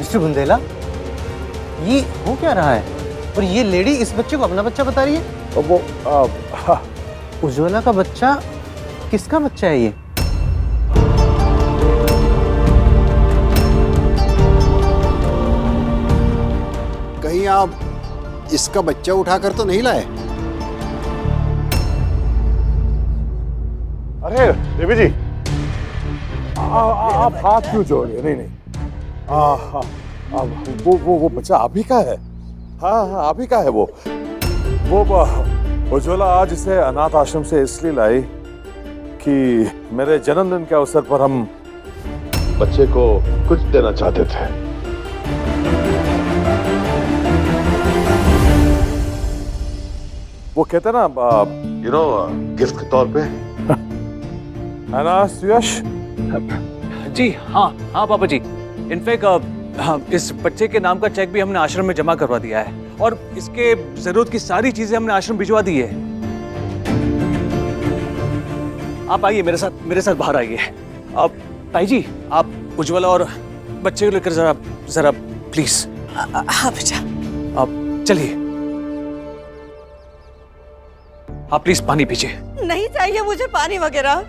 Mister Bundela, ये हो क्या रहा है? और ये लेडी इस बच्चे को अपना बच्चा बता रही है? तो वो उज्ज्वला का बच्चा? किसका बच्चा है ये? कहीं आप इसका बच्चा उठाकर तो नहीं लाए? अरे देवी जी, आप हाथ क्यों जोड़ रहे? नहीं नहीं, वो बच्चा आप ही का है। हाँ, आप ही का है वो उज्ज्वला आज इसे अनाथ आश्रम से इसलिए लाई कि मेरे जन्मदिन के अवसर पर हम बच्चे को कुछ देना चाहते थे। वो कहते ना, गिफ्ट के तौर पे। है ना सुयश? जी हाँ पापा जी। इनफैक्ट इस बच्चे के नाम का चेक भी हमने आश्रम में जमा करवा दिया है और इसके जरूरत की सारी चीजें हमने आश्रम भिजवा दी है। आप आइए मेरे साथ बाहर आइए। आप ताई जी, आप उज्ज्वला और बच्चे को लेकर जरा प्लीज। हाँ बेटा। आप चलिए, आप प्लीज पानी पीजिए। नहीं चाहिए मुझे पानी वगैरह,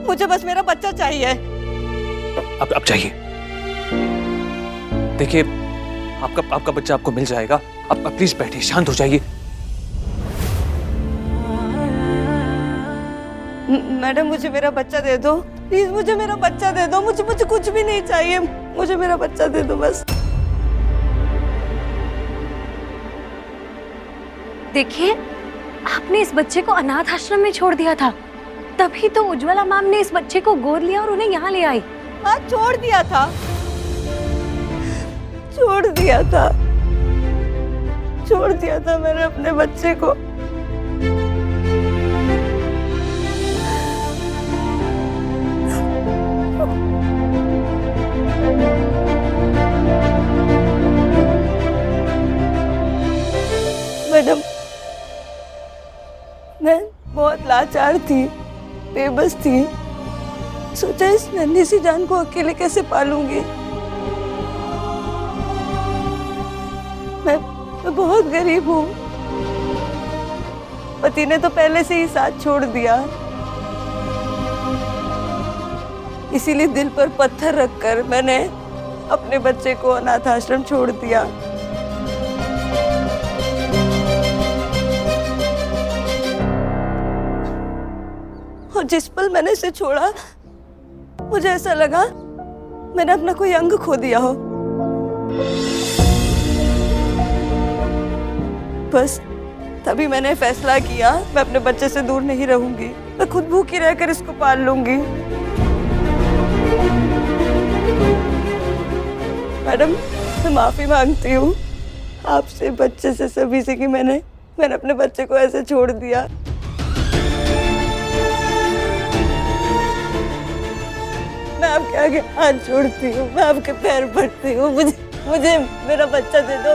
मुझे बस मेरा बच्चा चाहिए। अब चाहिए। देखिए, आपका बच्चा आपको मिल जाएगा। आप प्लीज बैठिए, शांत हो जाइए। मैडम मुझे मेरा बच्चा दे दो प्लीज, मुझे मेरा बच्चा दे दो। मुझे कुछ भी नहीं चाहिए, मुझे मेरा बच्चा दे दो बस। देखिए, आपने इस बच्चे को अनाथ आश्रम में छोड़ दिया था, तभी तो उज्ज्वला मैम ने इस बच्चे को गोद लिया और उन्हें यहाँ ले आई। हाँ, छोड़ दिया था मैंने अपने बच्चे को। मैडम, मैं बहुत लाचार थी, बेबस थी। सोचा इस नन्ही सी जान को अकेले कैसे पालूंगी। मैं बहुत गरीब हूँ। पति ने तो पहले से ही साथ छोड़ दिया, इसीलिए दिल पर पत्थर रखकर मैंने अपने बच्चे को अनाथ आश्रम छोड़ दिया। और जिस पल मैंने इसे छोड़ा, मुझे ऐसा लगा मैंने अपना कोई अंग खो दिया हो। बस तभी मैंने फैसला किया, मैं अपने बच्चे से दूर नहीं रहूंगी। मैं खुद भूखी रहकर इसको पाल लूंगी। मैडम, मैं माफी मांगती हूँ आपसे, बच्चे से, सभी से कि मैंने अपने बच्चे को ऐसे छोड़ दिया। मैं आपके आगे हाथ जोड़ती हूँ, मैं आपके पैर पड़ती हूँ। मुझे मेरा बच्चा दे दो।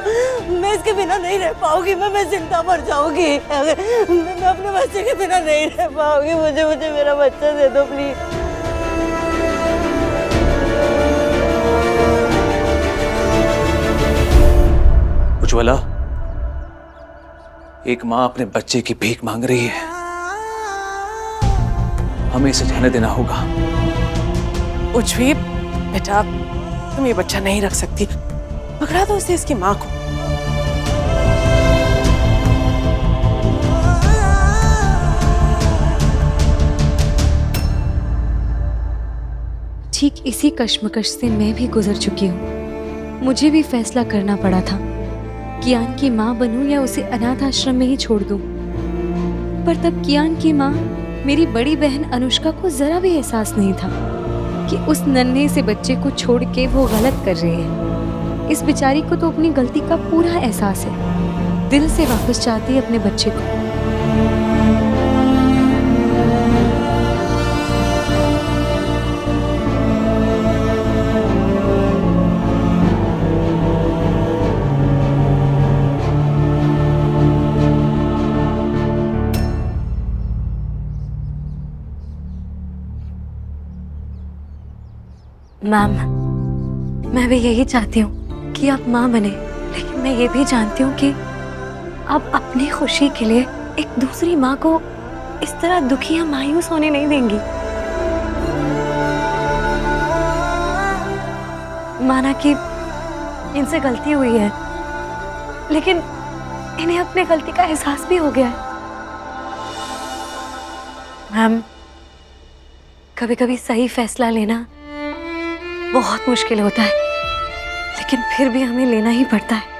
मैं इसके बिना नहीं रह पाऊंगी। मैं जिंदा मर जाऊंगी अगर मैं अपने बच्चे के बिना नहीं रह पाऊंगी। मुझे मेरा बच्चा दे दो प्लीज। उज्ज्वला, एक माँ अपने बच्चे की भीख मांग रही है, हमें इसे जाने देना होगा। उज्जवी बेटा, तुम ये बच्चा नहीं रख सकती, पकड़ा दो उसे इसकी माँ को। ठीक इसी कश्मकश से मैं भी गुजर चुकी हूँ। मुझे भी फैसला करना पड़ा था, कियान की माँ बनूं या उसे अनाथ आश्रम में ही छोड़ दूं। पर तब कियान की माँ, मेरी बड़ी बहन अनुष्का को जरा भी एहसास नहीं था कि उस नन्हे से बच्चे को छोड़ के वो गलत कर रही है। इस बेचारी को तो अपनी गलती का पूरा एहसास है। दिल से वापस चाहती है अपने बच्चे को। मैम, मैं भी यही चाहती हूँ कि आप माँ बने, लेकिन मैं ये भी जानती हूँ कि आप अपनी खुशी के लिए एक दूसरी माँ को इस तरह दुखी या मायूस होने नहीं देंगी। माना कि इनसे गलती हुई है, लेकिन इन्हें अपने गलती का एहसास भी हो गया है। मैम, कभी कभी सही फैसला लेना बहुत मुश्किल होता है, लेकिन फिर भी हमें लेना ही पड़ता है।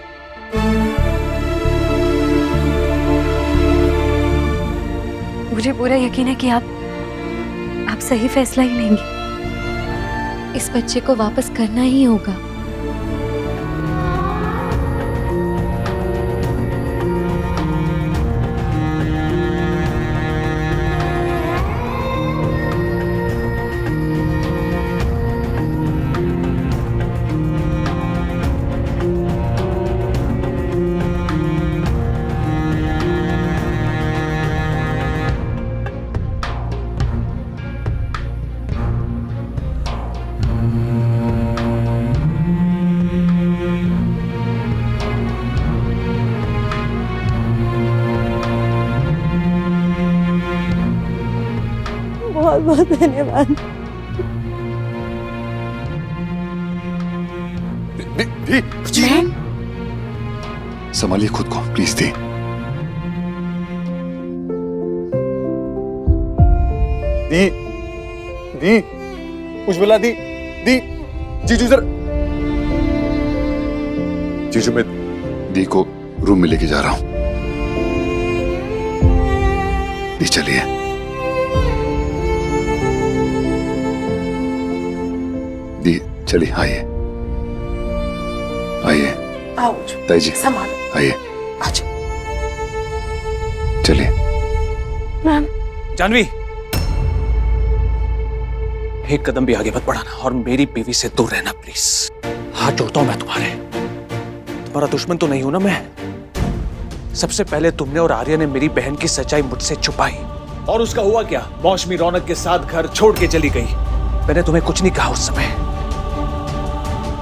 मुझे पूरा यकीन है कि आप सही फैसला ही लेंगी। इस बच्चे को वापस करना ही होगा। बहुत बहुत धन्यवाद। दी, संभालिए खुद को प्लीज दी। दी उज्ज्वला दी जीजू सर। जीजू मैं दी को रूम में लेके जा रहा हूं। दी चलिए। दी चलिए, आइए आइए। आओ ताई जी संभालो। आइए, अच्छा चलिए। मैम, जानवी, एक कदम भी आगे मत बढ़ाना और मेरी बीवी से दूर रहना प्लीज। हाथ जोड़ता हूं मैं तुम्हारा दुश्मन तो नहीं हूं ना मैं। सबसे पहले तुमने और आर्या ने मेरी बहन की सच्चाई मुझसे छुपाई, और उसका हुआ क्या? मौसमी रौनक के साथ घर छोड़ के चली गई। मैंने तुम्हें कुछ नहीं कहा उस समय,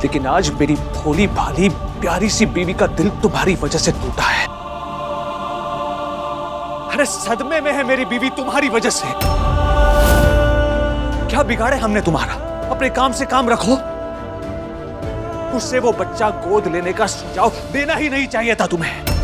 लेकिन आज मेरी भोली भाली प्यारी सी बीवी का दिल तुम्हारी वजह से टूटा है। अरे सदमे में है मेरी बीवी तुम्हारी वजह से। क्या बिगाड़े हमने तुम्हारा? अपने काम से काम रखो। उससे वो बच्चा गोद लेने का सुझाव देना ही नहीं चाहिए था तुम्हें।